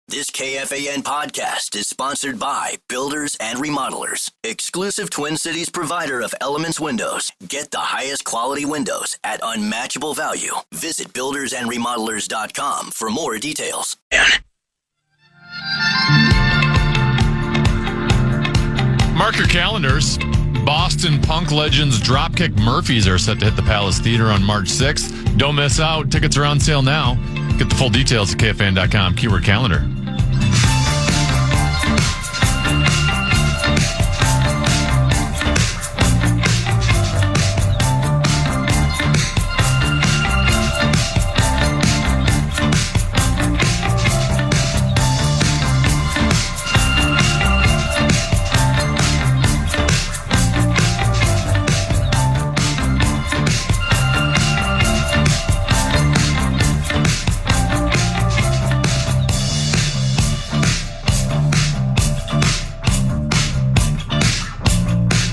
This KFAN podcast is sponsored by Builders and Remodelers, exclusive Twin Cities provider of Elements Windows. Get the highest quality windows at unmatchable value. Visit buildersandremodelers.com for more details. Mark your calendars. Boston punk legends Dropkick Murphys are set to hit the Palace Theater on March 6th. Don't miss out. Tickets are on sale now. Get the full details at KFAN.com. Keyword calendar.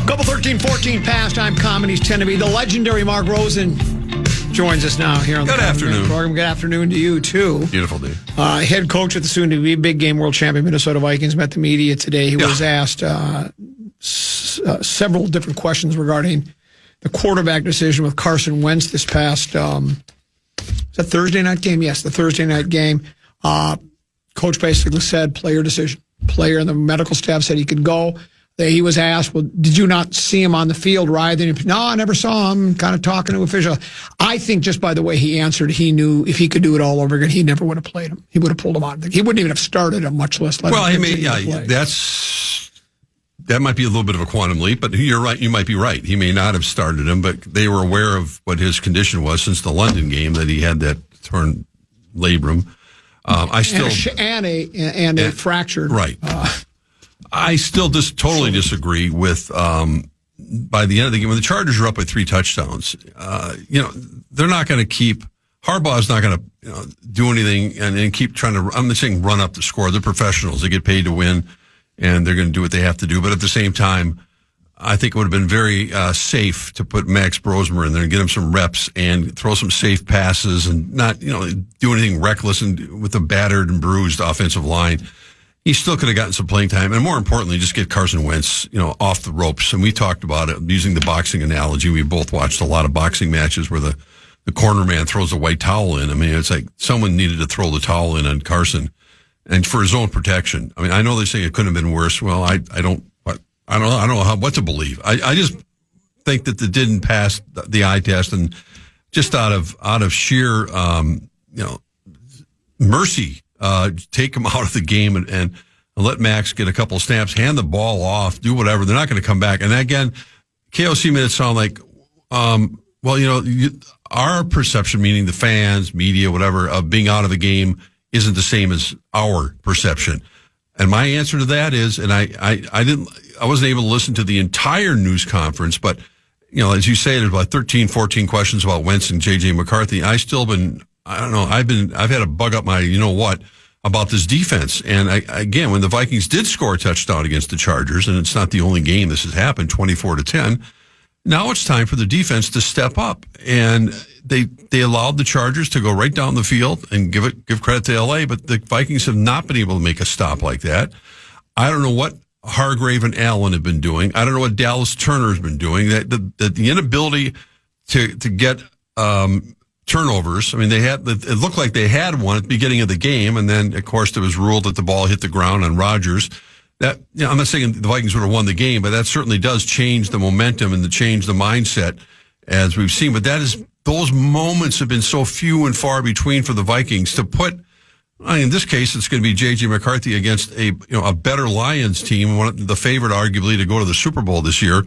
Couple 13-14 pastime comedies tend to be. The legendary Mark Rosen joins us now here on the Good afternoon program. Good afternoon to you, too. Beautiful day. Head coach at the soon-to-be big game world champion Minnesota Vikings met the media today. He was asked several different questions regarding the quarterback decision with Carson Wentz this past is that Thursday night game? Yes, the Thursday night game. Coach basically said player decision. Player and the medical staff said he could go. He was asked, well, did you not see him on the field, right? No, I never saw him, kind of talking to officials. I think just by the way he answered, he knew if he could do it all over again, he never would have played him. He would have pulled him out. He wouldn't even have started him, much less let him continue to play. That might be a little bit of a quantum leap, but you're right. You might be right. He may not have started him, but they were aware of what his condition was since the London game, that he had that torn labrum. And a fractured. Right. I still just totally disagree with, by the end of the game, when the Chargers are up by 3 touchdowns, they're not going to keep, Harbaugh's not going to do anything and keep trying to, I'm not saying run up the score. They're professionals. They get paid to win, and they're going to do what they have to do. But at the same time, I think it would have been very safe to put Max Brosmer in there and get him some reps and throw some safe passes and not, do anything reckless and with a battered and bruised offensive line. He still could have gotten some playing time, and more importantly, just get Carson Wentz, off the ropes. And we talked about it using the boxing analogy. We both watched a lot of boxing matches where the corner man throws a white towel in. I mean, it's like someone needed to throw the towel in on Carson, and for his own protection. I mean, I know they say it couldn't have been worse. Well, I don't know what to believe. I just think that it didn't pass the eye test, and just out of sheer mercy. Take him out of the game and let Max get a couple of snaps, hand the ball off, do whatever. They're not going to come back. And again, KOC made it sound like, our perception, meaning the fans, media, whatever, of being out of the game isn't the same as our perception. And my answer to that is, and I wasn't able to listen to the entire news conference, but, as you say, there's about 13, 14 questions about Wentz and J.J. McCarthy. I've had a bug up my, about this defense. And again, when the Vikings did score a touchdown against the Chargers, and it's not the only game this has happened, 24-10, now it's time for the defense to step up. And they allowed the Chargers to go right down the field and give credit to LA, but the Vikings have not been able to make a stop like that. I don't know what Hargrave and Allen have been doing. I don't know what Dallas Turner's been doing. The inability to get turnovers. I mean, it looked like they had one at the beginning of the game, and then, of course, there was ruled that the ball hit the ground on Rodgers. That, I'm not saying the Vikings would have won the game, but that certainly does change the momentum and change the mindset, as we've seen. But those moments have been so few and far between for the Vikings to put. In this case, it's going to be J.J. McCarthy against a better Lions team, the favorite, arguably, to go to the Super Bowl this year.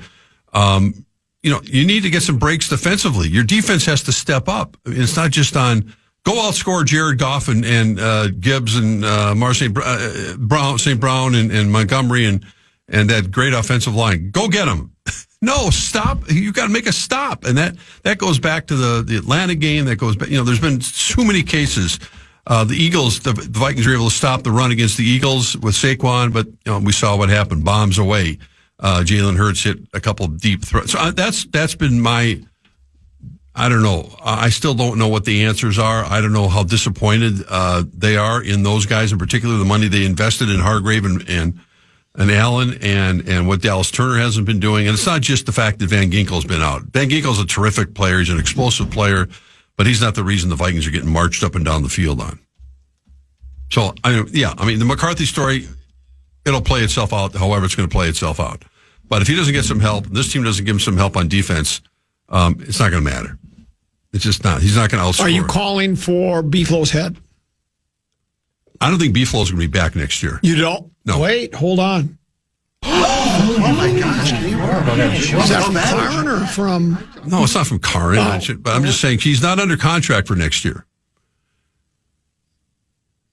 You need to get some breaks defensively. Your defense has to step up. It's not just on go outscore Jared Goff and Gibbs and St. Brown and Montgomery and that great offensive line. Go get them. No, stop. You got to make a stop. And that goes back to the Atlanta game. That goes back. There's been too many cases. The Eagles, the Vikings were able to stop the run against the Eagles with Saquon, but we saw what happened. Bombs away. Jalen Hurts hit a couple of deep throws. So that's been my I don't know. I still don't know what the answers are. I don't know how disappointed they are in those guys, in particular the money they invested in Hargrave and Allen and what Dallas Turner hasn't been doing. And it's not just the fact that Van Ginkel's been out. Van Ginkel's a terrific player. He's an explosive player, but he's not the reason the Vikings are getting marched up and down the field on. So, the McCarthy story, it'll play itself out however it's going to play itself out. But if he doesn't get some help, this team doesn't give him some help on defense, it's not going to matter. It's just not. He's not going to outscore. Are you calling for Beeflow's head? I don't think Beeflow's going to be back next year. You don't? No. Wait, hold on. Oh my gosh. Is that from Karn or from... No, it's not from Karn. Oh. But I'm just saying he's not under contract for next year.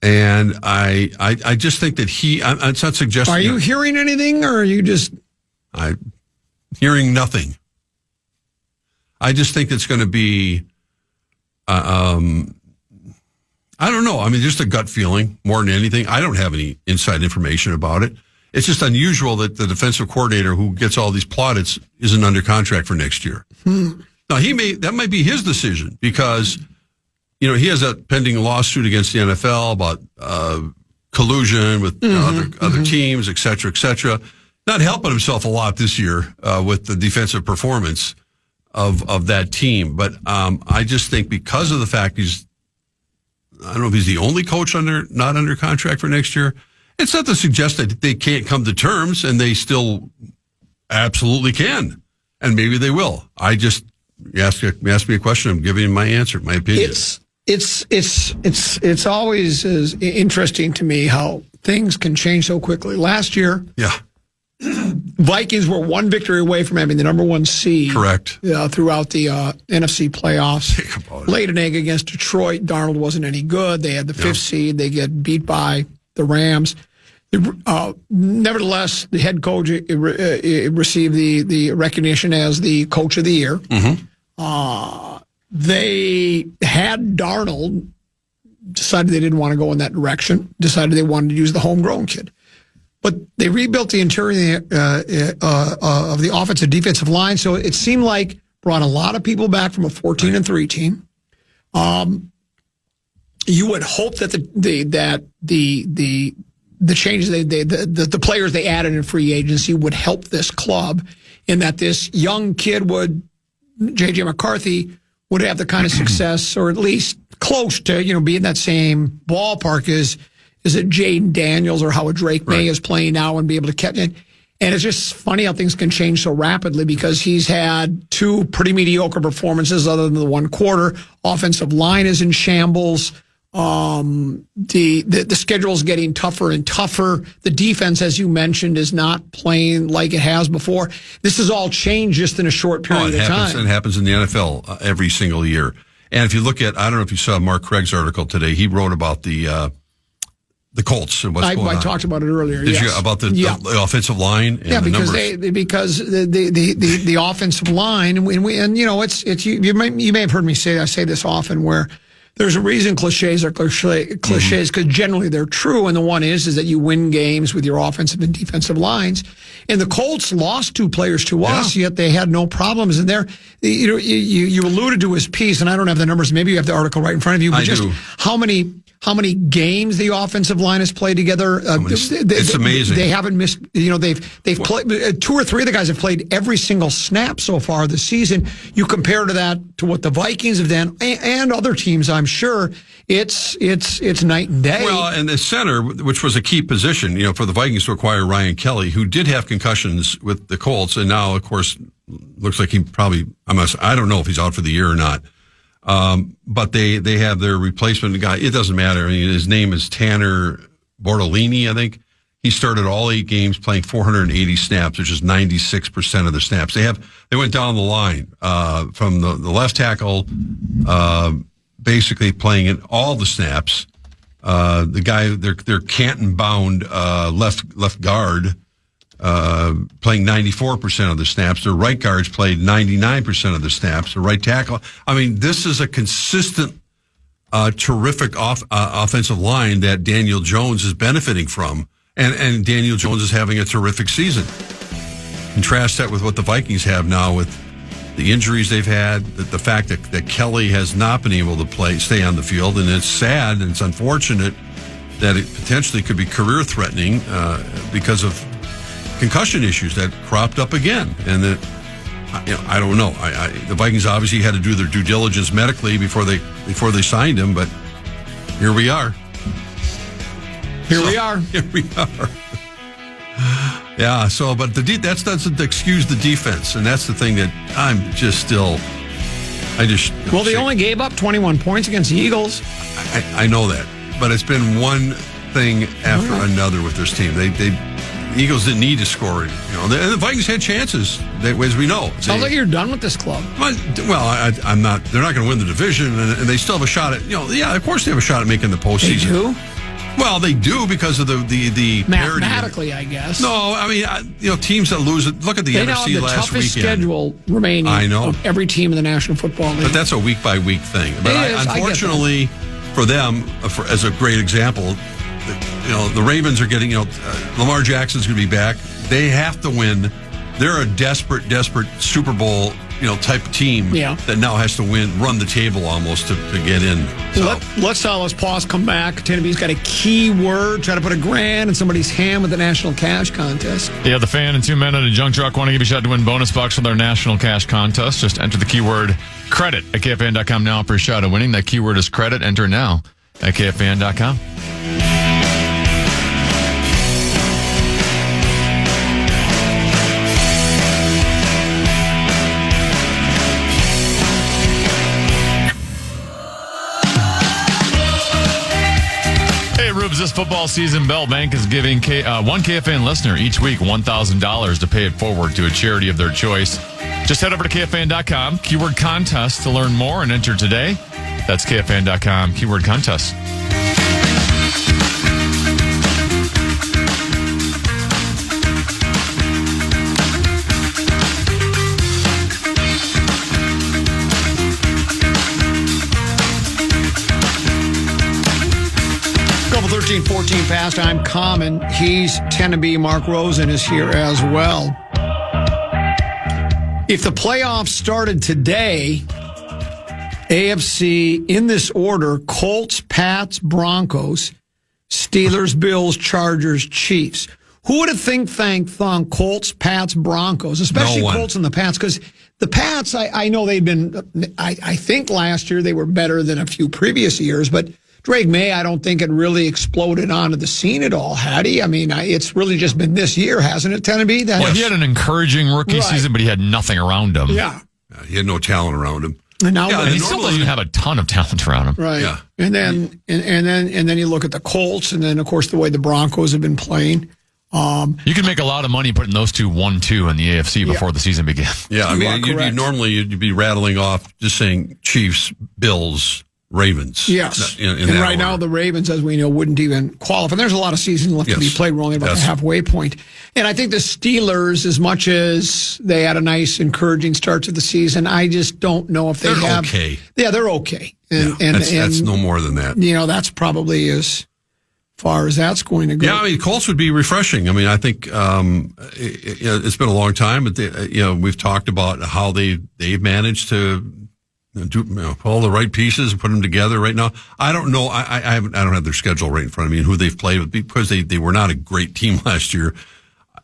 And I just think that it's not suggesting... Are you hearing anything, or are you just... I'm hearing nothing. I just think it's going to be, I don't know. I mean, just a gut feeling more than anything. I don't have any inside information about it. It's just unusual that the defensive coordinator who gets all these plaudits isn't under contract for next year. Now, that might be his decision because, he has a pending lawsuit against the NFL about collusion with other teams, et cetera, et cetera. Not helping himself a lot this year with the defensive performance of that team. But I just think because of the fact I don't know if he's the only coach not under contract for next year. It's not to suggest that they can't come to terms, and they still absolutely can. And maybe they will. You ask me a question, I'm giving you my answer, my opinion. It's always interesting to me how things can change so quickly. Last year, Vikings were one victory away from having the number one seed. Correct. Throughout the NFC playoffs. Laid an egg against Detroit. Darnold wasn't any good. They had the fifth seed. They get beat by the Rams. Nevertheless, the head coach received the recognition as the coach of the year. They had Darnold, decided they didn't want to go in that direction, decided they wanted to use the homegrown kid. But they rebuilt the interior of the offensive defensive line, so it seemed like brought a lot of people back from a 14-3 team. You would hope that the changes the players they added in free agency would help this club, in that this young kid J.J. McCarthy would have the kind of success, or at least close to be in that same ballpark as it Jaden Daniels or how Drake May is playing now, and be able to catch it. And it's just funny how things can change so rapidly, because he's had two pretty mediocre performances other than the one quarter. Offensive line is in shambles. The schedule is getting tougher and tougher. The defense, as you mentioned, is not playing like it has before. This has all changed just in a short period of time. It happens in the NFL every single year. And if you look at, I don't know if you saw Mark Craig's article today, he wrote about the Colts and what's going on. I talked about it earlier. Did you about the offensive line? And because the offensive line, and you may have heard me say, I say this often, where there's a reason cliches are cliches, because generally they're true. And the one is that you win games with your offensive and defensive lines. And the Colts lost two players to us, yet they had no problems. And there, you alluded to his piece, and I don't have the numbers. Maybe you have the article right in front of you. But I do. How many games the offensive line has played together? It's amazing. They haven't missed. They've played. Two or three of the guys have played every single snap so far this season. You compare that to what the Vikings have done and other teams. I'm sure it's night and day. Well, and the center, which was a key position, for the Vikings to acquire Ryan Kelly, who did have concussions with the Colts, and now, of course, looks like he probably. I don't know if he's out for the year or not. But they have their replacement guy. It doesn't matter. I mean, his name is Tanner Bortolini, I think. He started all 8 games playing 480 snaps, which is 96% of the snaps. They went down the line, from the left tackle, basically playing in all the snaps. The guy, their Canton bound, left guard, playing 94% of the snaps. Their right guards played 99% of the snaps. The right tackle. I mean, this is a consistent, terrific offensive line that Daniel Jones is benefiting from. And Daniel Jones is having a terrific season. Contrast that with what the Vikings have now with the injuries they've had, the fact that Kelly has not been able to stay on the field, and it's sad and it's unfortunate that it potentially could be career-threatening because of concussion issues that cropped up again. And that, I don't know. The Vikings obviously had to do their due diligence medically before they signed him, but here we are. Here we are. Yeah, so, but that doesn't excuse the defense, and that's the thing that I'm just still, Well, they only gave up 21 points against the Eagles. I know that, but it's been one thing after another with this team. The Eagles didn't need to score it. The Vikings had chances, as we know. Sounds like you're done with this club. Well, I'm not. They're not going to win the division, and they still have a shot at. Yeah, of course they have a shot at making the postseason. They do? Well, they do because of the mathematically, I guess. No, I mean, teams that lose it. Look at the NFC last weekend. They now have the toughest schedule remaining of every team in the National Football League. But that's a week by week thing. But unfortunately for them, as a great example, the Ravens are getting. Lamar Jackson's going to be back. They have to win. They're a desperate Super Bowl type of team that now has to run the table almost to get in. So. Let's pause, come back. Tenneby's got a key word, try to put $1,000 in somebody's hand with the National Cash Contest. Yeah, the fan and 2 men and a junk truck want to give you a shot to win bonus bucks with our National Cash Contest. Just enter the keyword credit at KFAN.com now for a shot at winning. That keyword is credit. Enter now at KFAN.com. This football season, Bell Bank is giving one KFAN listener each week $1,000 to pay it forward to a charity of their choice. Just head over to KFAN.com, keyword contest to learn more and enter today. That's KFAN.com, keyword contest. Couple 13-14 past. I'm Common. He's Tenneby. Mark Rosen is here as well. If the playoffs started today, AFC in this order: Colts, Pats, Broncos, Steelers, Bills, Chargers, Chiefs. Who would have thought Colts, Pats, Broncos, especially Colts and the Pats? Because the Pats, I know they've been, I think last year they were better than a few previous years, but Drake May, I don't think it really exploded onto the scene at all, had he? I mean, it's really just been this year, hasn't it, Tenneby? Well, he had an encouraging rookie season, but he had nothing around him. Yeah. He had no talent around him. And now he still doesn't have a ton of talent around him. Right. Yeah. And then you look at the Colts, and then, of course, the way the Broncos have been playing. You can make a lot of money putting those two 1-2 in the AFC before the season begins. Yeah, I mean, you'd be rattling off just saying Chiefs, Bills, Ravens. Yes. In and right now, the Ravens, as we know, wouldn't even qualify. There's a lot of season left to be played. We're only about the halfway point. And I think the Steelers, as much as they had a nice, encouraging start to the season, I just don't know if they're okay. Yeah, they're okay. And that's no more than that. That's probably as far as that's going to go. Yeah, I mean, Colts would be refreshing. I mean, I think it's been a long time, but we've talked about how they've managed to pull the right pieces and put them together right now. I don't know. I don't have their schedule right in front of me and who they've played with, because they were not a great team last year.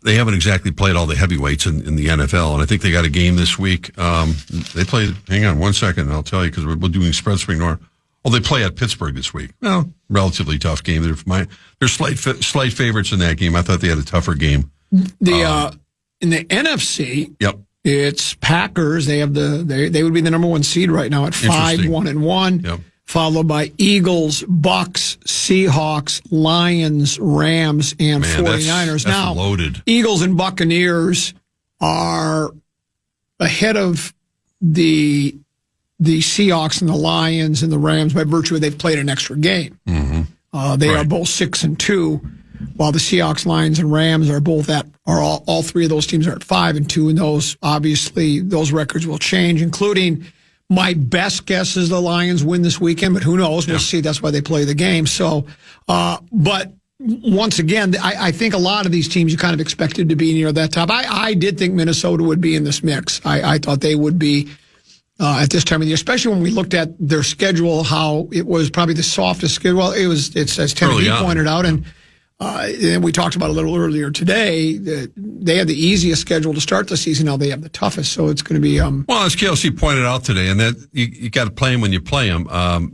They haven't exactly played all the heavyweights in the NFL, and I think they got a game this week. They played. Hang on one second, and I'll tell you, because we're doing spread spring north. Oh, they play at Pittsburgh this week. Well, relatively tough game. They're slight favorites in that game. I thought they had a tougher game. In the NFC, it's Packers. They have they would be the number one seed right now at 5-1-1. Yep. Followed by Eagles, Bucks, Seahawks, Lions, Rams, and 49ers. That's now, loaded. Eagles and Buccaneers are ahead of the Seahawks and the Lions and the Rams by virtue of they've played an extra game. Mm-hmm. They are both 6-2, while the Seahawks, Lions, and Rams are both all three of those teams are at 5-2, and those records will change, including my best guess is the Lions win this weekend, but who knows? We'll see. That's why they play the game. So, but once again, I think a lot of these teams you kind of expected to be near that top. I did think Minnesota would be in this mix. I thought they would be at this time of the year, especially when we looked at their schedule, how it was probably the softest schedule. Well, it's as Tennessee pointed out, and we talked about a little earlier today, that they had the easiest schedule to start the season. Now they have the toughest, so it's going to be. Well, as KLC pointed out today, and that you got to play them when you play them.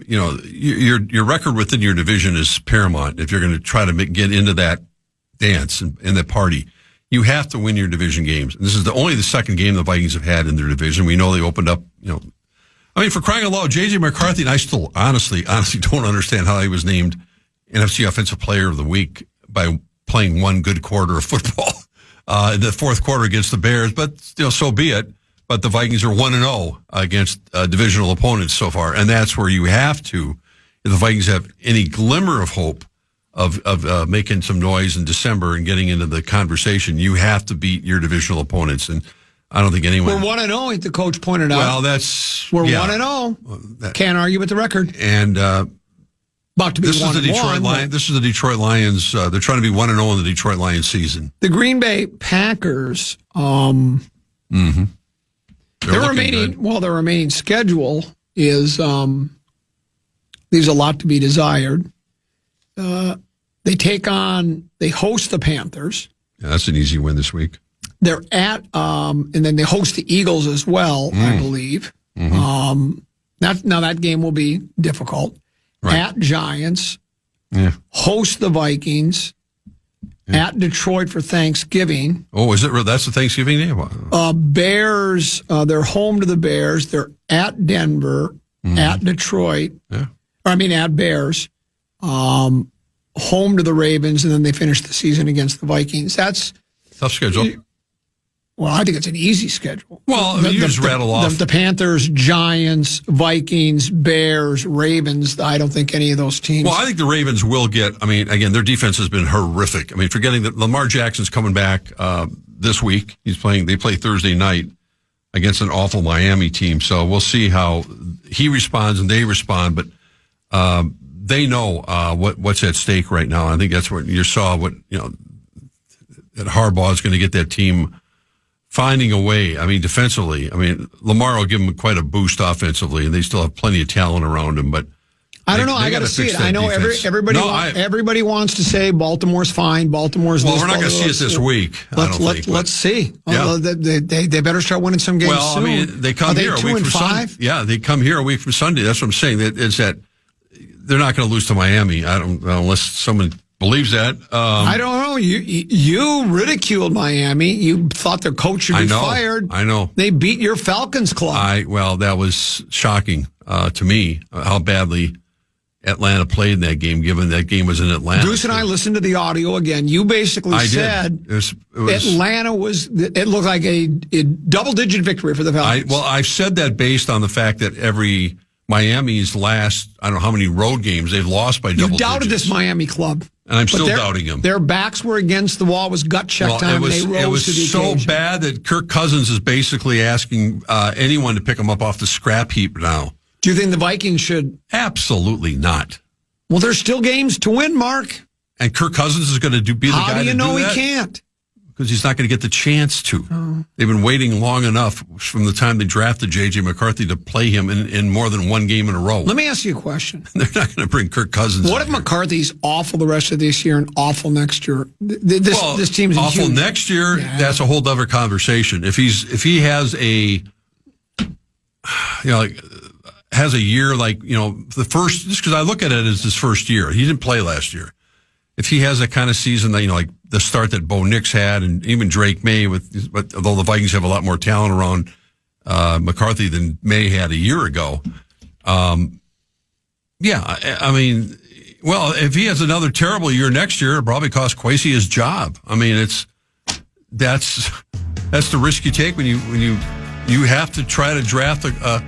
Your record within your division is paramount. If you're going to try to get into that dance and that party, you have to win your division games. And this is only the second game the Vikings have had in their division. We know they opened up. I mean, for crying out loud, J.J. McCarthy, and I still honestly don't understand how he was named NFC Offensive Player of the Week by playing one good quarter of football in the fourth quarter against the Bears. But so be it. But the Vikings are 1-0 against divisional opponents so far, and that's where you have to, if the Vikings have any glimmer of hope of making some noise in December and getting into the conversation, you have to beat your divisional opponents. And I don't think anyone. We're 1-0, like the coach pointed out. Well, we're 1-0. Can't argue with the record. And about to be this is the Detroit Lions. This is the Detroit Lions. They're trying to be 1-0 in the Detroit Lions season. The Green Bay Packers. Their remaining schedule is leaves a lot to be desired. They host the Panthers. Yeah, that's an easy win this week. They're at, and then they host the Eagles as well, I believe. Mm-hmm. Now that game will be difficult. Right. At Giants, host the Vikings, at Detroit for Thanksgiving. Oh, is it? That's the Thanksgiving game? Bears, they're home to the Bears. They're at Denver, at Detroit. Yeah. At Bears. Home to the Ravens, and then they finish the season against the Vikings. That's tough schedule. Well, I think it's an easy schedule. Well, you just rattle off the Panthers, Giants, Vikings, Bears, Ravens. I don't think any of those teams. Well, I think the Ravens will get. Again, their defense has been horrific. Forgetting that Lamar Jackson's coming back this week. They play Thursday night against an awful Miami team. So we'll see how he responds and they respond. But they know what's at stake right now. I think that's what you saw. That Harbaugh is going to get that team finding a way. Defensively. Lamar will give them quite a boost offensively, and they still have plenty of talent around him. But I don't know. I got to see it. I know everybody wants to say Baltimore's fine. Baltimore's. Well, we're not going to see it this week. Let's see. Yeah. They better start winning some games soon. They come here a week from Sunday. Yeah, they come here a week from Sunday. That's what I'm saying. That they're not going to lose to Miami. I don't unless someone believes that. I don't know. You ridiculed Miami. You thought their coach should be fired. I know. They beat your Falcons club. That was shocking to me how badly Atlanta played in that game, given that game was in Atlanta. Bruce and I listened to the audio again. You basically said Atlanta it looked like a double-digit victory for the Falcons. I've said that based on the fact that every Miami's last, I don't know how many road games, they've lost by double digits. You doubted this Miami club. And I'm still doubting them. Their backs were against the wall. It was gut check time. It was so bad that Kirk Cousins is basically asking anyone to pick him up off the scrap heap now. Do you think the Vikings should? Absolutely not. Well, there's still games to win, Mark. And Kirk Cousins is going to be the guy to do that? How do you know he can't? Because he's not going to get the chance to. Oh. They've been waiting long enough from the time they drafted J.J. McCarthy to play him in more than one game in a row. Let me ask you a question. They're not going to bring Kirk Cousins. What if McCarthy's awful the rest of this year and awful next year? This team's awful huge. Next year. Yeah. That's a whole other conversation. If he has a has a year the first, just because I look at it as his first year, he didn't play last year. If he has that kind of season that, like the start that Bo Nix had and even Drake May although the Vikings have a lot more talent around McCarthy than May had a year ago. If he has another terrible year next year, it'll probably cost Kwesi his job. That's the risk you take when you have to try to draft a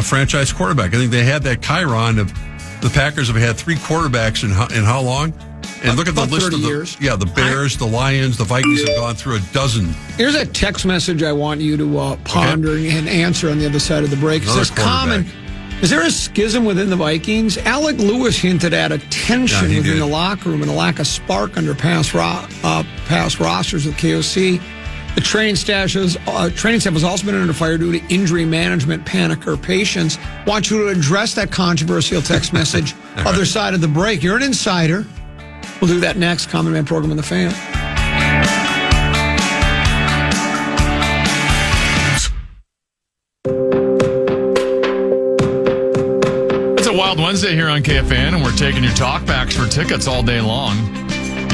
franchise quarterback. I think they had that Chiron of the Packers have had 3 quarterbacks in how long? And look at the list of the Bears, the Lions, the Vikings have gone through a dozen. Here's a text message I want you to ponder and answer on the other side of the break. It says Is there a schism within the Vikings? Alec Lewis hinted at a tension within the locker room and a lack of spark under past rosters with KOC. The training staff has also been under fire due to injury management, panic, or patience. Want you to address that controversial text message. Other side of the break. You're an insider. We'll do that next. Common Man program on the Fan. Wild Wednesday here on KFAN, and we're taking your talkbacks for tickets all day long.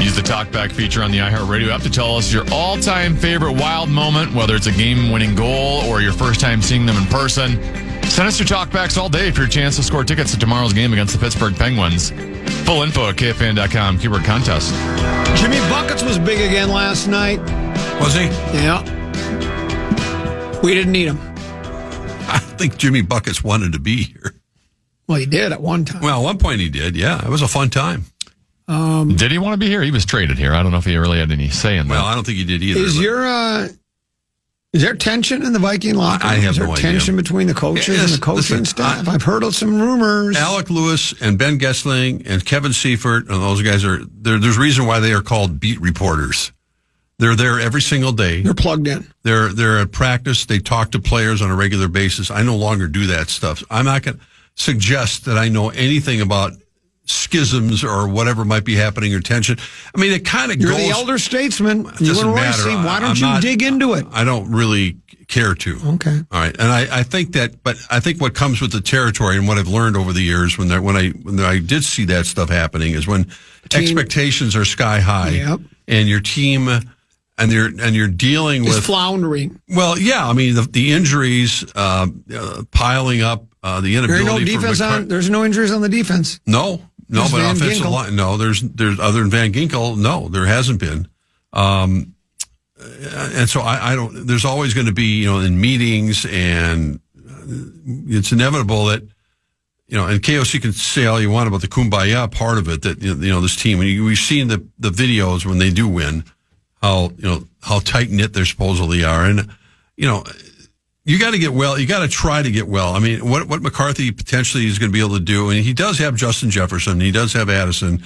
Use the talkback feature on the iHeartRadio app to tell us your all-time favorite Wild moment, whether it's a game-winning goal or your first time seeing them in person. Send us your talkbacks all day for your chance to score tickets to tomorrow's game against the Pittsburgh Penguins. Full info at KFAN.com, keyword contest. Jimmy Buckets was big again last night. Was he? Yeah. We didn't need him. I think Jimmy Buckets wanted to be here. Well, he did at one time. Well, at one point he did, yeah. It was a fun time. Did he want to be here? He was traded here. I don't know if he really had any say in that. Well, I don't think he did either. Is there tension in the Viking locker room? I have no idea. Is there tension between the coaches and the coaching staff? I've heard of some rumors. Alec Lewis and Ben Gessling and Kevin Seifert, and those guys there's a reason why they are called beat reporters. They're there every single day. They're plugged in. They're at practice. They talk to players on a regular basis. I no longer do that stuff. I'm not going to suggest that I know anything about schisms or whatever might be happening or tension. I mean, it kind of goes. You're the elder statesman. You and Royce, why don't you dig into it? I don't really care to. Okay. All right. And I think that, but I think what comes with the territory and what I've learned over the years when I did see that stuff happening is when expectations are sky high and your team and you're dealing with floundering. Well, yeah. I mean, the injuries piling up. The inability there's no injuries on the defense. No, but offensive line. No, there's other than Van Ginkel. No, there hasn't been. And so I don't. There's always going to be in meetings, and it's inevitable that and KOC can say all you want about the kumbaya part of it. That this team. We've seen the videos when they do win, how tight knit they supposedly are, and you got to get well. You got to try to get well. I mean, what McCarthy potentially is going to be able to do, and he does have Justin Jefferson. He does have Addison.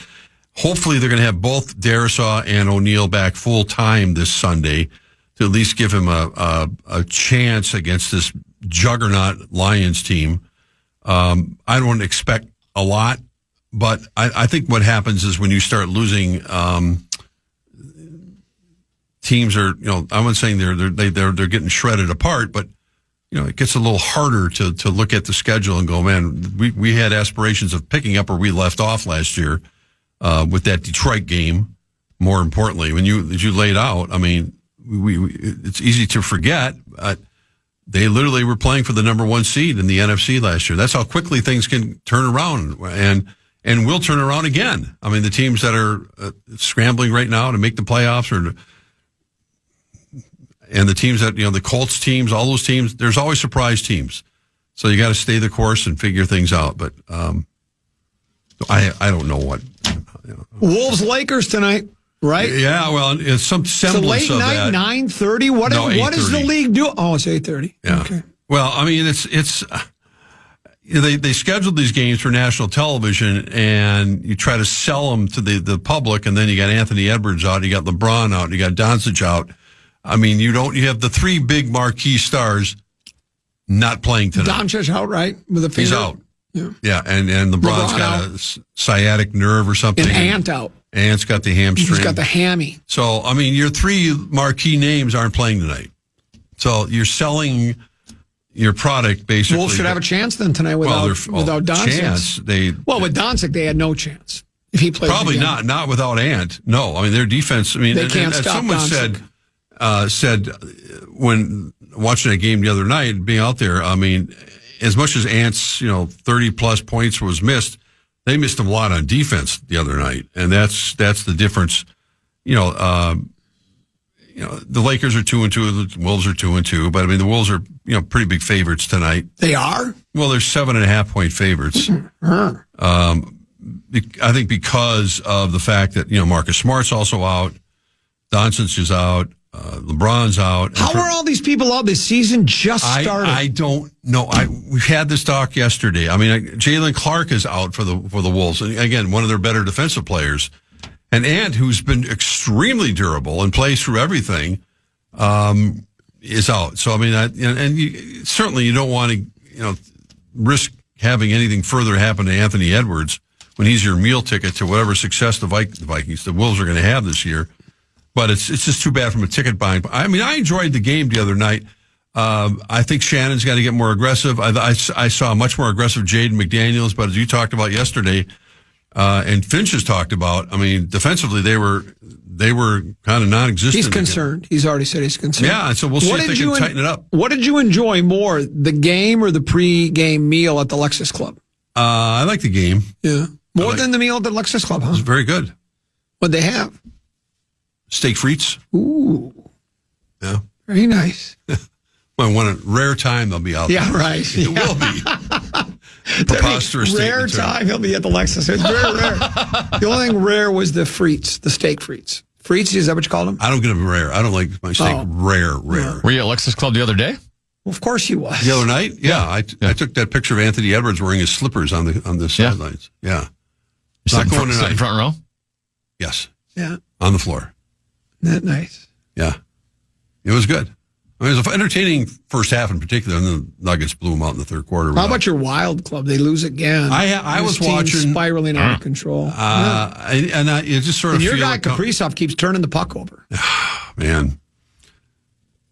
Hopefully, they're going to have both Darisaw and O'Neal back full time this Sunday to at least give him a chance against this juggernaut Lions team. I don't expect a lot, but I think what happens is when you start losing, teams are I wasn't saying they're getting shredded apart, but it gets a little harder to look at the schedule and go, man, we had aspirations of picking up where we left off last year with that Detroit game. More importantly, as you laid out, I mean, it's easy to forget, but they literally were playing for the number one seed in the NFC last year. That's how quickly things can turn around and will turn around again. I mean, the teams that are scrambling right now to make the playoffs and the teams that, the Colts teams, all those teams, there's always surprise teams. So you got to stay the course and figure things out. But I don't know what. Wolves Lakers tonight, right? Yeah, well, it's some semblance it's a late of night, that. 9:30. What does the league do? Oh, it's 8:30. Yeah. Okay. Well, I mean, it's they scheduled these games for national television, and you try to sell them to the public, and then you got Anthony Edwards out, you got LeBron out, you got Doncic out. I mean, you have the three big marquee stars not playing tonight. Doncic out, right? With a finger? He's out. Yeah, and LeBron's got a sciatic nerve or something. And Ant out. Ant's got the hamstring. He's got the hammy. So, I mean, your three marquee names aren't playing tonight. So you're selling your product basically. Wolves should have a chance then tonight without Doncic. Chance. With Doncic, they had no chance. If he plays probably again. not without Ant. No, I mean their defense. I mean, they can't stop someone Doncic. said when watching that game the other night, being out there. I mean, as much as Ant's 30 plus points was missed, they missed a lot on defense the other night, and that's the difference. The Lakers are 2-2, the Wolves are 2-2, but I mean the Wolves are pretty big favorites tonight. They are. Well, they're 7.5 point favorites. I think because of the fact that Marcus Smart's also out, Doncic is out. LeBron's out. How are all these people out? This season just started. I don't know. We've had this talk yesterday. I mean, Jalen Clark is out for the Wolves, and again, one of their better defensive players. And Ant, who's been extremely durable and plays through everything, is out. So I mean, certainly you don't want to risk having anything further happen to Anthony Edwards when he's your meal ticket to whatever success the Vikings, the Wolves are going to have this year. But it's just too bad from a ticket buying. I mean, I enjoyed the game the other night. I think Shannon's got to get more aggressive. I saw a much more aggressive Jaden McDaniels, but as you talked about yesterday, and Finch has talked about, I mean, defensively they were kind of non-existent. He's concerned. He's already said he's concerned. Yeah, so we'll see if they can tighten it up. What did you enjoy more, the game or the pre-game meal at the Lexus Club? I like the game. Yeah, more than the meal at the Lexus Club, huh? It was very good. What'd they have? Steak frites. Ooh. Yeah. Very nice. Well, when a rare time they'll be out there. Yeah, right. It will be. Preposterous. Rare time he'll be at the Lexus. It's very rare. The only thing rare was the frites, the steak frites. Frites, is that what you call them? I don't get them rare. I don't like my steak rare. Were you at Lexus Club the other day? Well, of course you was. The other night? Yeah. I took that picture of Anthony Edwards wearing his slippers on the sidelines. Yeah. You sat in front row? Yes. Yeah. On the floor. Isn't that nice? Yeah. It was good. I mean, it was an entertaining first half in particular, and then the Nuggets blew them out in the third quarter. How about your Wild Club? They lose again. I was watching. Spiraling out of control. It just sort of your guy Kaprizov keeps turning the puck over. Man.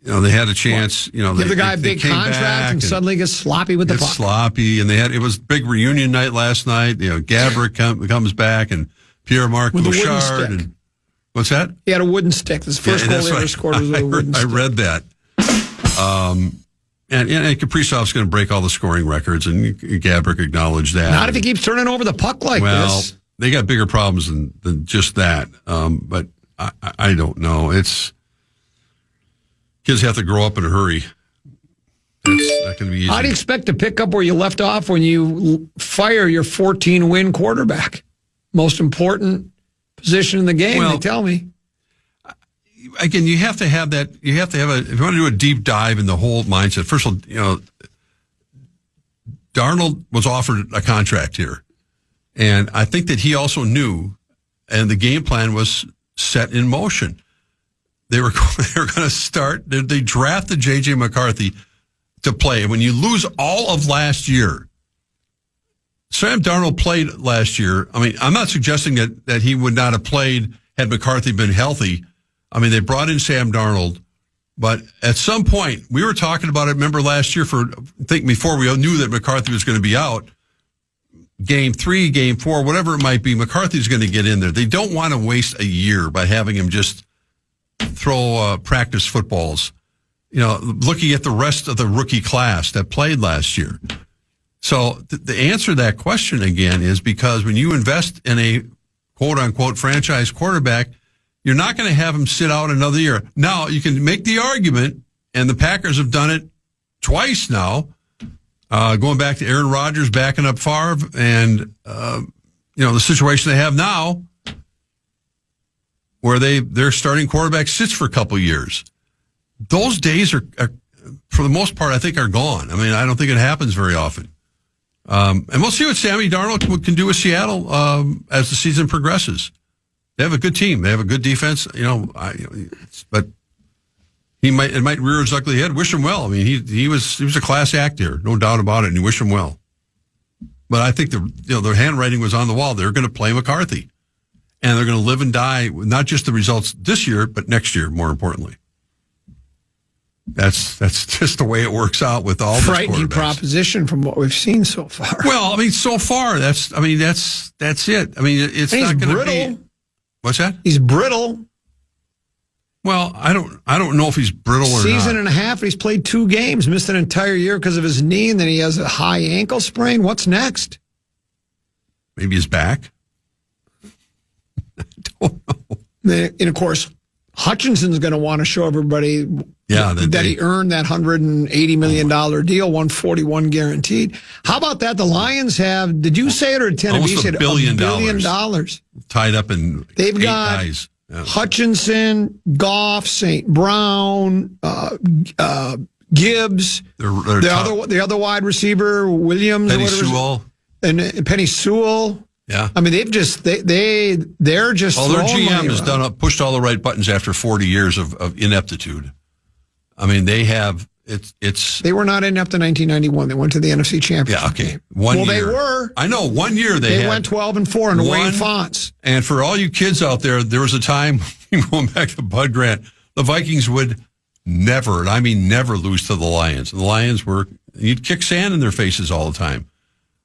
They had a chance. Give the guy a big contract and suddenly gets sloppy with the puck. Sloppy, and it was big reunion night last night. Gabrick comes back, and Pierre-Marc Bouchard. And what's that? He had a wooden stick. His first goal he ever scored was with a wooden stick. I read that. And Kaprizov's going to break all the scoring records, and Gabrick acknowledged that. Not if he keeps turning over the puck like this. Well, they got bigger problems than just that. But I don't know. Kids have to grow up in a hurry. It's not going to be easy. How do you expect to pick up where you left off when you fire your 14-win quarterback? Most important position in the game, they tell me. Again, you have to have that. You have to have if you want to do a deep dive in the whole mindset. First of all, Darnold was offered a contract here, and I think that he also knew, and the game plan was set in motion. They were going to start. They drafted J.J. McCarthy to play. When you lose all of last year, Sam Darnold played last year. I mean, I'm not suggesting that he would not have played had McCarthy been healthy. I mean, they brought in Sam Darnold, but at some point, we were talking about it, remember last year, before we knew that McCarthy was going to be out, game 3, game 4, whatever it might be, McCarthy's going to get in there. They don't want to waste a year by having him just throw practice footballs, looking at the rest of the rookie class that played last year. So the answer to that question again is because when you invest in a quote-unquote franchise quarterback, you're not going to have him sit out another year. Now, you can make the argument, and the Packers have done it twice now, going back to Aaron Rodgers backing up Favre, and the situation they have now where their starting quarterback sits for a couple of years. Those days are, for the most part, I think are gone. I mean, I don't think it happens very often. And we'll see what Sammy Darnold can do with Seattle as the season progresses. They have a good team. They have a good defense. But it might rear his ugly head. Wish him well. I mean, he was a class act here, no doubt about it. And you wish him well. But I think their handwriting was on the wall. They're going to play McCarthy, and they're going to live and die with not just the results this year, but next year. More importantly, that's just the way it works out with all the frightening proposition from what we've seen so far. Well, I mean, so far that's it. I mean, it's not going to be. What's that? He's brittle. Well, I don't know if he's brittle or not. Season and a half, he's played 2 games, missed an entire year because of his knee, and then he has a high ankle sprain. What's next? Maybe his back. I don't know. And of course, Hutchinson's going to want to show everybody that he earned that $180 million deal, $141 guaranteed. How about that? The Lions have, did you say it or did Tennessee say it? $1 billion. $1 billion. Tied up in They've 8 got guys. Hutchinson, Goff, St. Brown, Gibbs, the other wide receiver, Williams, Penny Sewell, and Penny Sewell. Yeah, I mean they're just their GM has pushed all the right buttons after 40 years of ineptitude. I mean they have it's. They were not inept in 1991. They went to the NFC Championship. Yeah, okay. Game. One year. They were. I know. 1 year they went 12-4 under Wayne Fonts. And for all you kids out there was a time going back to Bud Grant. The Vikings would never, and I mean never, lose to the Lions. And the Lions you'd kick sand in their faces all the time.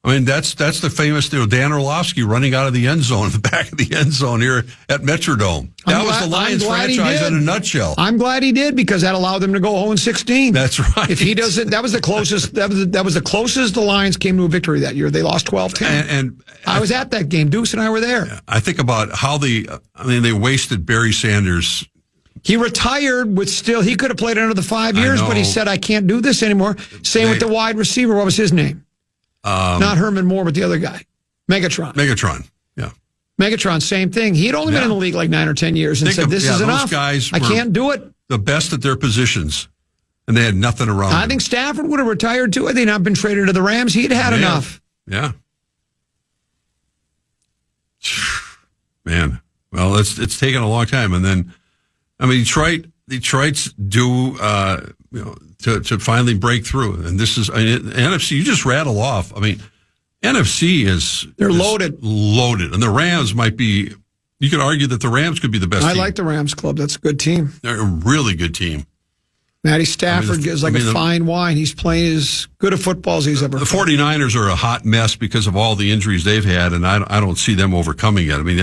I mean, that's the famous Dan Orlovsky running out of the end zone, in the back of the end zone here at Metrodome. That was the Lions franchise in a nutshell. I'm glad he did because that allowed them to go 0-16. That's right. If he doesn't, that was the closest. That was the closest the Lions came to a victory that year. They lost 12-10. And I was at that game. Deuce and I were there. I think about how they wasted Barry Sanders. He retired with he could have played another 5 years, but he said, I can't do this anymore. Same with the wide receiver. What was his name? Not Herman Moore, but the other guy. Megatron. Yeah. Megatron, same thing. He had only been in the league like 9 or 10 years and said, this is enough. Guys I can't do it. The best at their positions, and they had nothing around them. I think Stafford would have retired too had they not been traded to the Rams. He'd had enough. Yeah. Man. Well, it's taken a long time. And then, I mean, Detroit's due, to finally break through. And this is, NFC, you just rattle off. I mean, NFC is loaded. Loaded. And the Rams might be, you could argue that the Rams could be the best team. I like the Rams club. That's a good team. They're a really good team. Matty Stafford is like a fine wine. He's playing as good a football as he's ever played. The 49ers are a hot mess because of all the injuries they've had, and I don't see them overcoming it. I mean,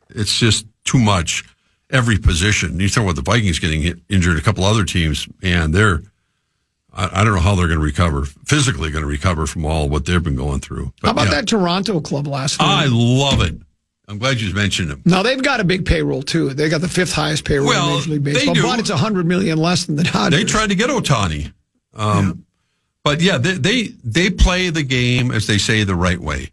it's just too much. Every position. You talk about the Vikings getting injured, a couple other teams, and I don't know how they're going to recover, physically going to recover from all what they've been going through. But, how about that Toronto club last night? I love it. I'm glad you mentioned them. Now, they've got a big payroll, too. They got the 5th highest payroll in Major League Baseball, but it's $100 million less than the Dodgers. They tried to get Ohtani. But, they play the game, as they say, the right way.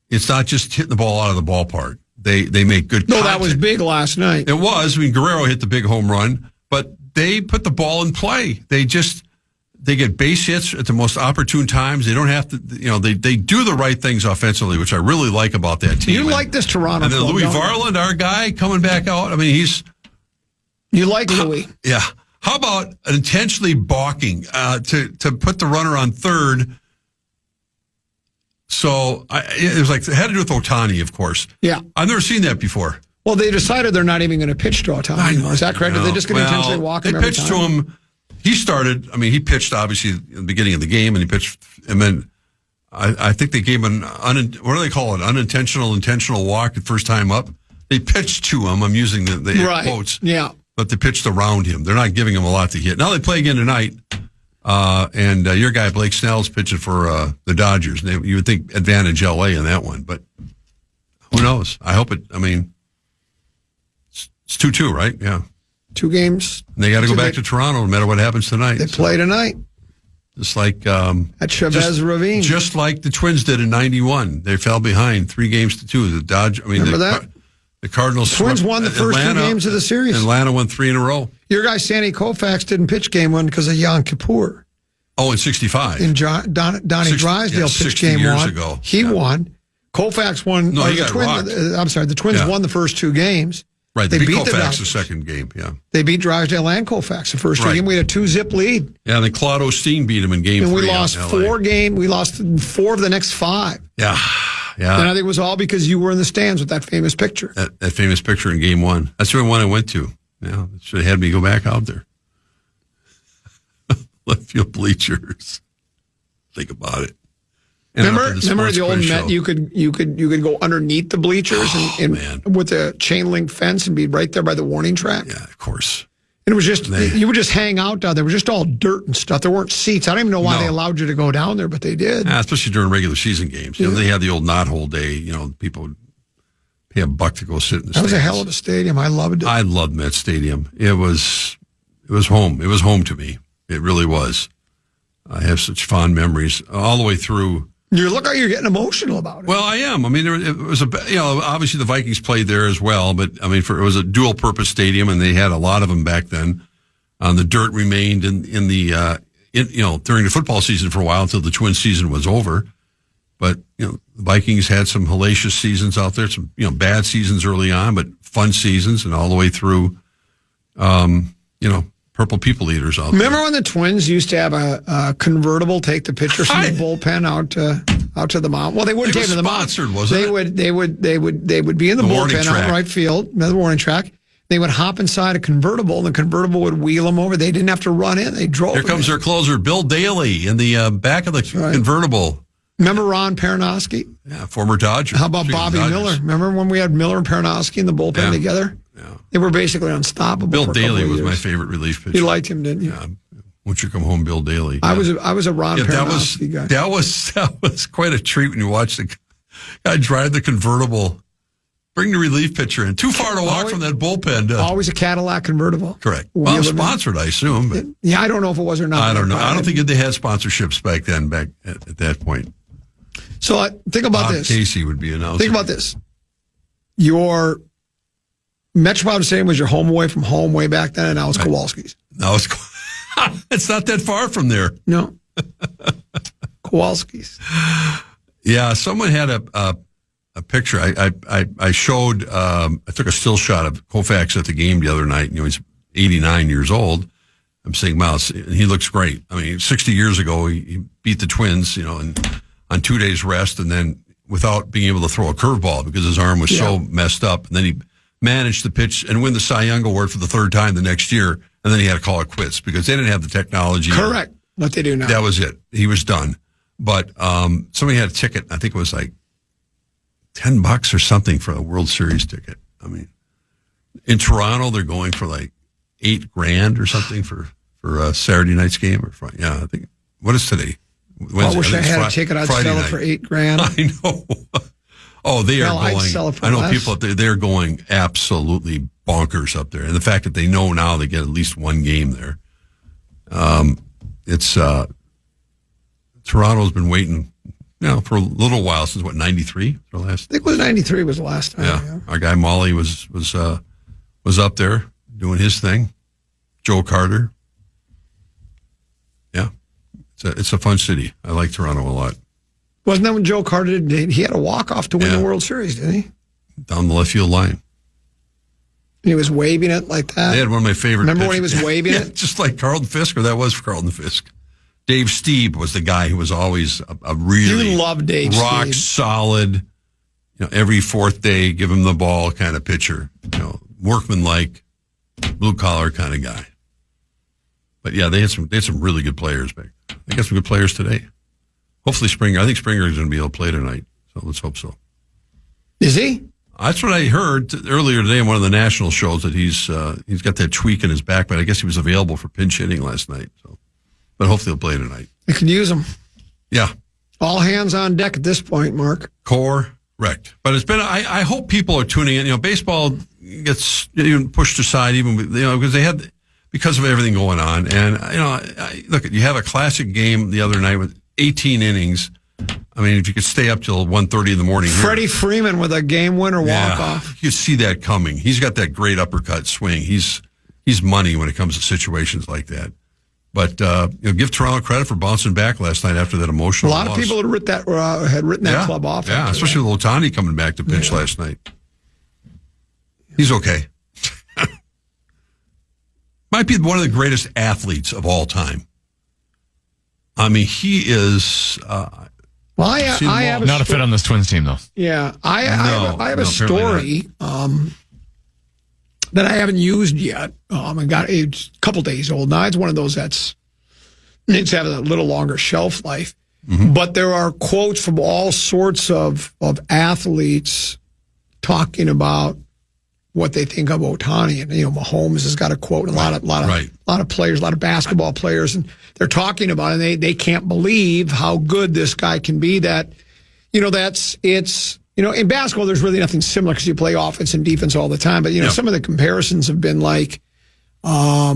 It's not just hitting the ball out of the ballpark. They make good contact. No, that was big last night. It was. I mean, Guerrero hit the big home run, but they put the ball in play. They get base hits at the most opportune times. They don't have to, they do the right things offensively, which I really like about that team. You like this Toronto And then club, Louis Varland, our guy, coming back out. I mean, You like Louis. Yeah. How about intentionally balking to put the runner on third? So it was like, it had to do with Ohtani, of course. Yeah. I've never seen that before. Well, they decided they're not even going to pitch to Ohtani anymore. Is that correct? Are they just going to intentionally walk him every time? They pitched to him. He pitched, obviously, in the beginning of the game, and he pitched, and then I think they gave him what do they call it? Intentional walk the first time up. They pitched to him. I'm using the air quotes. Yeah. But they pitched around him. They're not giving him a lot to hit. Now they play again tonight. And your guy, Blake Snell's pitching for the Dodgers. You would think advantage LA in that one, but who knows? I hope it's 2-2, right? Yeah. 2 games. And they got to go back to Toronto no matter what happens tonight. They play tonight. Just like at Chavez Ravine. Just like the Twins did in 91. They fell behind 3-2. The Dodgers, remember that? The Cardinals. Twins won the first 2 games of the series. Atlanta won 3 in a row. Your guy, Sandy Koufax, didn't pitch game 1 because of Yom Kippur. Oh, in 65. And Donnie Drysdale pitched game 1. Ago. He won. Koufax won. No, he got rocked. I'm sorry. The Twins won the first 2 games. Right, they beat Koufax the second game, yeah. They beat Drysdale and Koufax the first 2 games. We had a 2-zip lead. Yeah, and then Claude Osteen beat him in game 3. And we lost 4 games. We lost 4 of the next 5. Yeah. And I think it was all because you were in the stands with that famous picture. That famous picture in game 1. That's the one I went to. Yeah, it should have had me go back out there. Left field bleachers. Think about it. Remember the old Met? You could go underneath the bleachers and with a chain link fence and be right there by the warning track. Yeah, of course. And it was just you would just hang out down there. It was just all dirt and stuff. There weren't seats. I don't even know why they allowed you to go down there, but they did. Yeah, especially during regular season games. They had the old knothole day. People would pay $1 to go sit in the stands. That was a hell of a stadium. I loved it. I loved Met Stadium. It was home. It was home to me. It really was. I have such fond memories all the way through. You look like you're getting emotional about it. Well, I am. I mean, it was obviously the Vikings played there as well, but I mean, it was a dual purpose stadium, and they had a lot of them back then. The dirt remained in the during the football season for a while until the Twin season was over. But the Vikings had some hellacious seasons out there, some bad seasons early on, but fun seasons, and all the way through. Purple people eaters out there. Remember when the Twins used to have a convertible take the pitchers from the bullpen out to the mound? Well, they wouldn't take them to the mound. Sponsored, wasn't it? They would be in the bullpen out in right field, the warning track. They would hop inside a convertible, and the convertible would wheel them over. They didn't have to run in; they drove. Here comes their closer, Bill Daly, in the back of the convertible. Remember Ron Pernoski? Yeah, former Dodger. How about Bobby Miller? Remember when we had Miller and Pernoski in the bullpen together? Yeah. They were basically unstoppable. Bill Daly was my favorite relief pitcher. You liked him, didn't you? Yeah. Once you come home, Bill Daly. I was a Ron Pernoski guy. That was quite a treat when you watch the guy drive the convertible, bring the relief pitcher in. Too far to walk from that bullpen. Always a Cadillac convertible. Correct. Well, sponsored, I assume. But yeah, I don't know if it was or not. I don't know. I don't think they had sponsorships back then, at that point. So think about this. Casey would be announced. Think about this. Your Metropolitan Stadium was your home away from home way back then, and now it's Kowalski's. Now it's not that far from there. No. Kowalski's. Yeah, someone had a picture. I showed. I took a still shot of Koufax at the game the other night. He's 89 years old. I'm saying, Mouse, he looks great. I mean, 60 years ago, he beat the Twins, on 2 days rest, and then without being able to throw a curveball because his arm was so messed up. And then he managed to pitch and win the Cy Young Award for the third time the next year. And then he had to call it quits because they didn't have the technology. Correct. What they do now. That was it. He was done. But somebody had a ticket. I think it was like $10 or something for a World Series ticket. I mean, in Toronto, they're going for like $8,000 or something for a Saturday night's game. I think. What is today? Wednesday. I wish I had a ticket. I'd sell it for $8,000. I know. Oh, they are going. I'd sell it for less. People up there. They're going absolutely bonkers up there, and the fact that they know now they get at least one game there. It's Toronto's been waiting, for a little while since '93. The last. I think it was '93 was the last time. Yeah. Our guy Molly was up there doing his thing. Joe Carter. Yeah. It's a fun city. I like Toronto a lot. Wasn't that when Joe Carter did? He had a walk-off to win the World Series, didn't he? Down the left field line. And he was waving it like that? They had one of my favorite Remember pitchers. when he was waving it? Just like Carlton Fisk, or that was Carlton Fisk. Dave Stieb was the guy who was always a really you love Dave rock Stieb. solid, every fourth day, give him the ball kind of pitcher. Workman-like, blue-collar kind of guy. But yeah, they had some really good players back. They got some good players today. Hopefully Springer. I think Springer is going to be able to play tonight. So let's hope so. Is he? That's what I heard earlier today on one of the national shows, that he's got that tweak in his back, but I guess he was available for pinch hitting last night. So, but hopefully he'll play tonight. They could use him. Yeah. All hands on deck at this point, Mark. Correct. But it's been. I hope people are tuning in. Baseball gets pushed aside even because of everything going on. And look, you have a classic game the other night with 18 innings. I mean, if you could stay up till 1:30 in the morning. Freddie Freeman with a game winner walk-off. You see that coming. He's got that great uppercut swing. He's money when it comes to situations like that. But give Toronto credit for bouncing back last night after that emotional loss. A lot of people had written that club off. Yeah, especially with Ohtani coming back to pitch last night. He's okay. Might be one of the greatest athletes of all time. I mean, he is. Well, I have not a fit on this Twins team, though. Yeah, I have a story that I haven't used yet. I got it's a couple days old now. It's one of those that needs to have a little longer shelf life. Mm-hmm. But there are quotes from all sorts of athletes talking about what they think of Ohtani, and Mahomes has got a quote, and a lot of players, a lot of basketball players, and they're talking about it. And they can't believe how good this guy can be. That in basketball there's really nothing similar because you play offense and defense all the time. But some of the comparisons have been like, I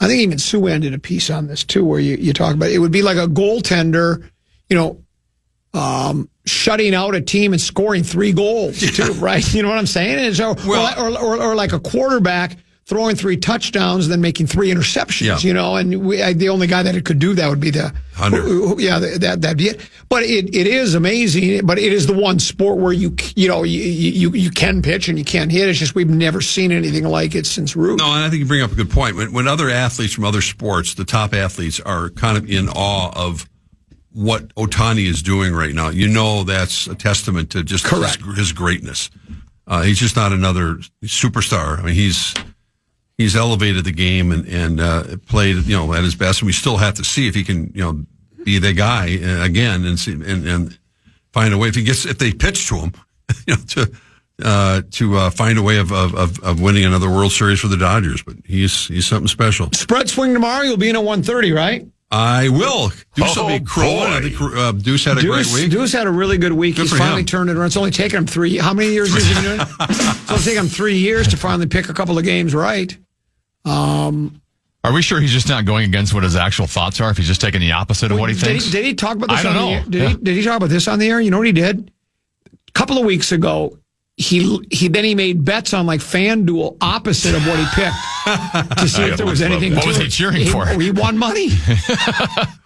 think even Sue did a piece on this too, where you talk about it would be like a goaltender, shutting out a team and scoring 3 goals too, right? You know what I'm saying? And so, or like a quarterback throwing 3 touchdowns, then making 3 interceptions. You know, and the only guy that could do that would be Hunter. That'd be it. But it is amazing. But it is the one sport where you can pitch and you can hit. It's just we've never seen anything like it since Root. No, and I think you bring up a good point. When other athletes from other sports, the top athletes, are kind of in awe of what Ohtani is doing right now, you know that's a testament to just his greatness. He's just not another superstar. I mean, he's elevated the game and played, at his best. And we still have to see if he can, be the guy again and find a way if they pitch to him, to find a way of winning another World Series for the Dodgers. But he's something special. Spread swing tomorrow. You'll be in at 1:30, right? I will. Deuce will be crowing. I think Deuce had a great week. Deuce had a really good week. He's finally turned it around. It's only taken him 3. How many years has he been doing it? It's only taken him 3 years to finally pick a couple of games right. Are we sure he's just not going against what his actual thoughts are? If he's just taking the opposite of what he thinks? Did he talk about this? I don't know. Did he talk about this on the air? You know what he did? A couple of weeks ago, he made bets on like FanDuel opposite of what he picked to see if there was anything. What was he cheering for? He won money.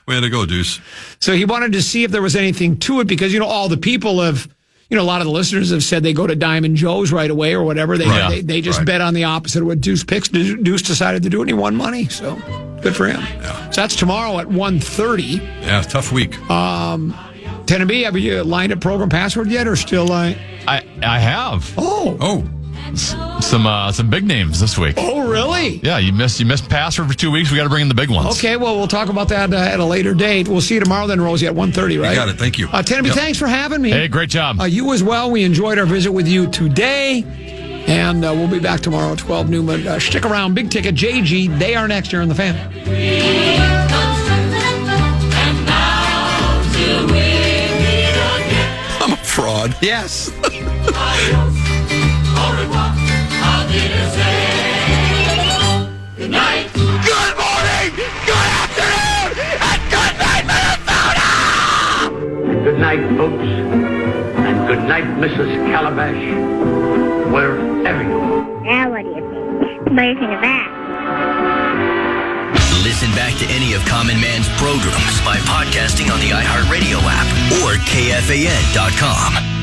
Way to go, Deuce. So he wanted to see if there was anything to it because all the people have. A lot of the listeners have said they go to Diamond Joe's right away or whatever. They just bet on the opposite of what Deuce picks. Deuce decided to do it and he won money. So good for him. Yeah. So that's tomorrow at 1:30. Yeah, tough week. Tennessee, have you lined up program password yet or still? I have. Oh. Some big names this week. Oh, really? Yeah, you missed password for 2 weeks. We got to bring in the big ones. Okay, well, we'll talk about that at a later date. We'll see you tomorrow then, Rosie, at 1:30, right? You got it. Thank you. Tennessee, thanks for having me. Hey, great job. You as well. We enjoyed our visit with you today. And we'll be back tomorrow at 12 noon. But stick around. Big Ticket, JG, they are next here on The Fan. I'm a fraud. Yes. Good night. Good morning. Good afternoon. And good night, Minnesota. Good night, folks. And good night, Mrs. Calabash. Wherever you are. Now what do you think? What do you think of that? Listen back to any of Common Man's programs by podcasting on the iHeartRadio app or KFAN.com.